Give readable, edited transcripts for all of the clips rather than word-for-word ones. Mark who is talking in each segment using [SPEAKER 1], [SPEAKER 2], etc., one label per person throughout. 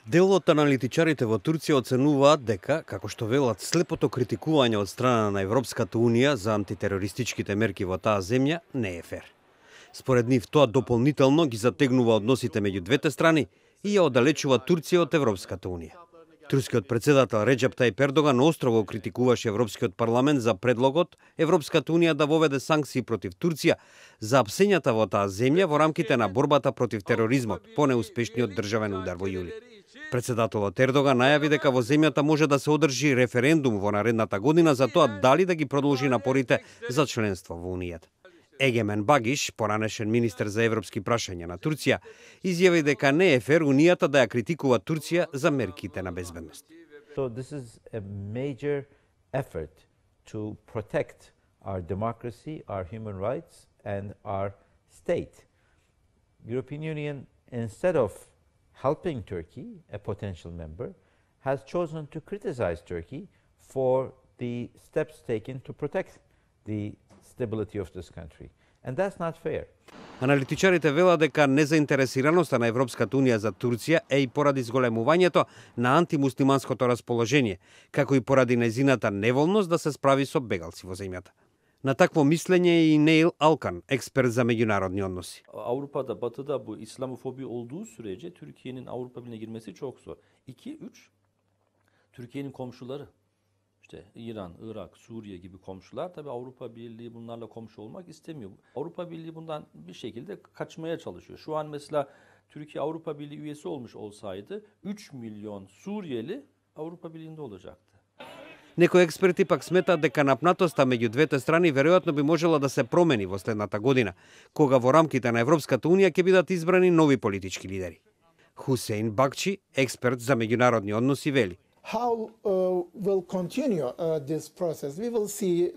[SPEAKER 1] Дел од аналитичарите во Турција оценуваат дека, како што велат, слепото критикување од страна на Европската Унија за антитерористичките мерки во таа земја не е фер. Според нив тоа дополнително ги затегнува односите меѓу двете страни и ја оддалечува Турција од Европската Унија. Турскиот председател Реджеп Тајип Ердоган остро го критикуваше Европскиот парламент за предлогот Европската Унија да воведе санкции против Турција за апсењата во таа земја во рамките на борбата против тероризмот по неуспешниот државен удар во јули. Председателот Ердоган најави дека во земјата може да се одржи референдум во наредната година за тоа дали да ги продолжи напорите за членство во Унијата. Егемен Багиш, поранешен министер за европски прашања на Турција, изјави дека не е фер Унијата да ја критикува Турција за мерките на безбедност.
[SPEAKER 2] So this is a major effort to protect our democracy, our human rights and our state. European Union, instead of helping Turkey, a potential member, has chosen to criticize Turkey for the steps taken to protect the stability of this country. And that's not fair.
[SPEAKER 1] Аналитичарите велат дека незаинтересираноста на Европската Унија за Турција е и поради зголемувањето на антимуслиманското расположение, како и поради нејзината неволност да се справи со бегалци во земјата. На такво мислење е и Неил Алкан, експерт за меѓународни односи.
[SPEAKER 3] Avrupa'da, Batı'da bu İslamofobi olduğu sürece Türkiye'nin Avrupa Birliği'ne girmesi çok zor. 2, 3, Türkiye'nin komşuları, işte İran, Irak, Suriye gibi komşular, tabii Avrupa Birliği bunlarla komşu olmak istemiyor. Avrupa Birliği bundan bir şekilde kaçmaya çalışıyor. Şu an mesela Türkiye Avrupa Birliği üyesi olmuş olsaydı 3 milyon Suriyeli Avrupa Birliği'nde olacaktı.
[SPEAKER 1] Некои експерти пак сметаат дека напнатоста меѓу двете страни веројатно би можела да се промени во следната година, кога во рамките на Европската Унија ќе бидат избрани нови политички лидери. Хусейн Бакчи, експерт за меѓународни односи, вели:
[SPEAKER 4] How will continue this process? We will see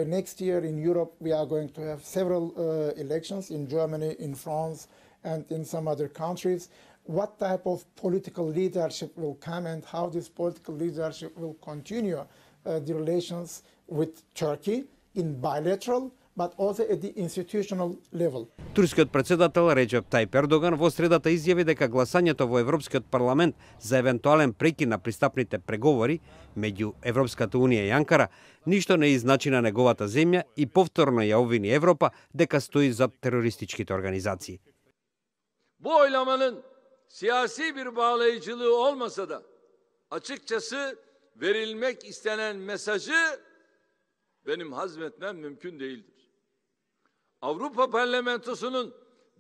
[SPEAKER 4] next year in Europe we are going to have several elections in Germany, in France and in some other countries. What type of political leadership will come and how this political leadership will continue the relations with Turkey in bilateral but also at the institutional level.
[SPEAKER 1] Турскиот председател Реджеп Тајип Ердоган во средата изјави дека гласањето во Европскиот парламент за евентуален прекин на пристапните преговори меѓу Европската Унија и Анкара ништо не изначи на неговата земја и повторно ја обвини Европа дека стои зад терористичките организации.
[SPEAKER 5] Bu oylamanın siyasi bir bağlayıcılığı olmasa da açıkçası verilmek istenen mesajı benim hazmetmem mümkün değildir. Avrupa Parlamentosu'nun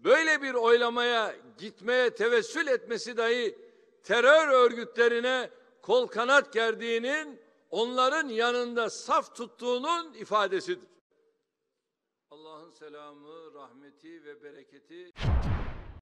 [SPEAKER 5] böyle bir oylamaya gitmeye tevessül etmesi dahi terör örgütlerine kol kanat gerdiğinin, onların yanında saf tuttuğunun ifadesidir. Allah'ın selamı, rahmeti ve bereketi